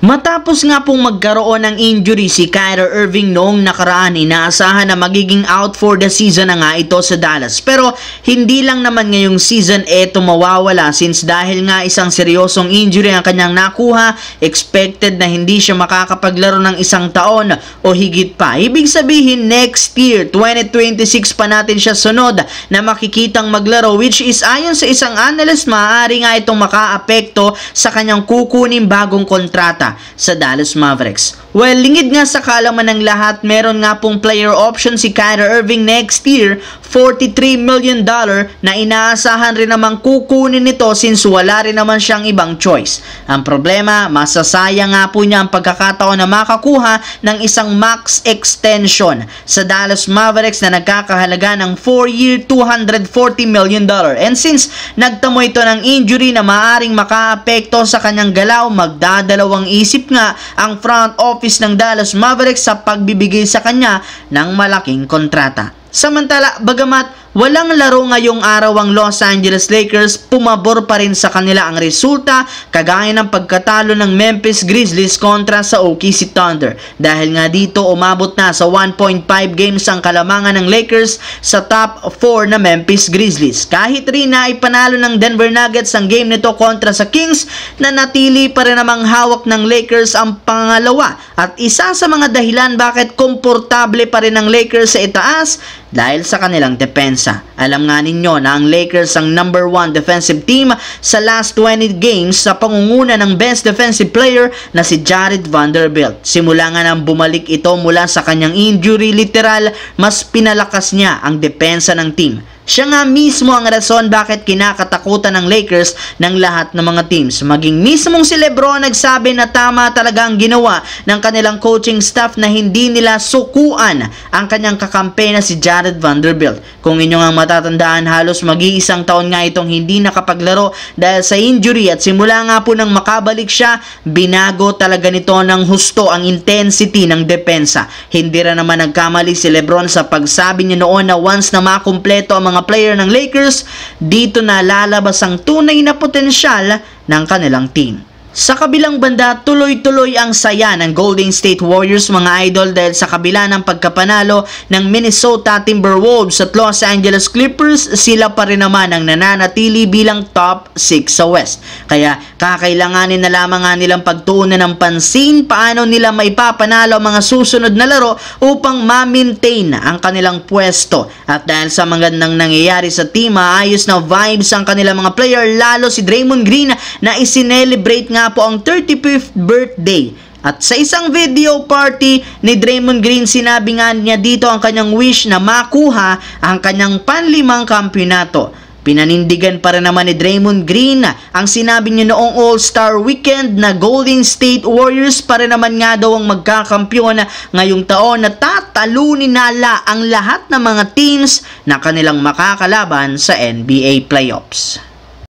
Matapos nga pong magkaroon ng injury si Kyrie Irving noong nakaraan, inaasahan na magiging out for the season na nga ito sa Dallas. Pero hindi lang naman ngayong season ito mawawala since dahil nga isang seryosong injury ang kanyang nakuha, expected na hindi siya makakapaglaro ng isang taon o higit pa. Ibig sabihin next year, 2026 pa natin siya sunod na makikitang maglaro, which is ayon sa isang analyst, maaari nga itong makaapekto sa kanyang kukunin bagong kontrata sa Dallas Mavericks. Well, lingid nga sa kaalaman ng lahat, meron nga pong player option si Kyrie Irving next year, $43 million na inaasahan rin namang kukunin nito since wala rin naman siyang ibang choice. Ang problema, masasayang nga po niya ang pagkakataon na makakuha ng isang max extension sa Dallas Mavericks na nagkakahalaga ng 4-year, $240 million. And since nagtamo ito ng injury na maaring makaapekto sa kanyang galaw, magdadalawang isip nga ang front office ng Dallas Mavericks sa pagbibigay sa kanya ng malaking kontrata. Samantala, bagamat walang laro ngayong araw ang Los Angeles Lakers, pumabor pa rin sa kanila ang resulta kagaya ng pagkatalo ng Memphis Grizzlies kontra sa OKC Thunder. Dahil nga dito umabot na sa 1.5 games ang kalamangan ng Lakers sa top 4 na Memphis Grizzlies. Kahit rin na ipanalo ng Denver Nuggets ang game nito kontra sa Kings, na natili pa rin namang hawak ng Lakers ang pangalawa. At isa sa mga dahilan bakit komportable pa rin ang Lakers sa itaas, dahil sa kanilang depensa. Alam nga ninyo na ang Lakers ang number 1 defensive team sa last 20 games sa pangunguna ng best defensive player na si Jared Vanderbilt. Simula nga nang bumalik ito mula sa kanyang injury, literal, mas pinalakas niya ang depensa ng team. Siya nga mismo ang rason bakit kinakatakutan ng Lakers ng lahat ng mga teams. Maging mismong si LeBron nagsabi na tama talaga ang ginawa ng kanilang coaching staff na hindi nila sukuan ang kanyang kakampi na si Jared Vanderbilt. Kung inyo nga matatandaan, halos mag-iisang taon nga itong hindi nakapaglaro dahil sa injury, at simula nga po nang makabalik siya, binago talaga nito ng husto ang intensity ng depensa. Hindi rin naman nagkamali si LeBron sa pagsabi niya noon na once na makumpleto ang mga player ng Lakers, dito na lalabas ang tunay na potensyal ng kanilang team. Sa kabilang banda, tuloy-tuloy ang saya ng Golden State Warriors mga idol dahil sa kabila ng pagkapanalo ng Minnesota Timberwolves at Los Angeles Clippers, sila pa rin naman ang nananatili bilang top 6 sa West. Kaya kakailanganin na lamang nga nilang pagtuunan ng pansin paano nila maipapanalo ang mga susunod na laro upang ma-maintain ang kanilang pwesto. At dahil sa magandang nangyayari sa team, maayos na vibes ang kanilang mga player, lalo si Draymond Green na isinelebrate nga po ang 35th birthday. At sa isang video party ni Draymond Green, sinabi nga niya dito ang kanyang wish na makuha ang kanyang panlimang kampyonato. Pinanindigan pa rin naman ni Draymond Green ang sinabi niya noong All-Star Weekend na Golden State Warriors pa rin naman nga daw ang magkakampyon ngayong taon, na tatalunin nila ang lahat ng mga teams na kanilang makakalaban sa NBA playoffs.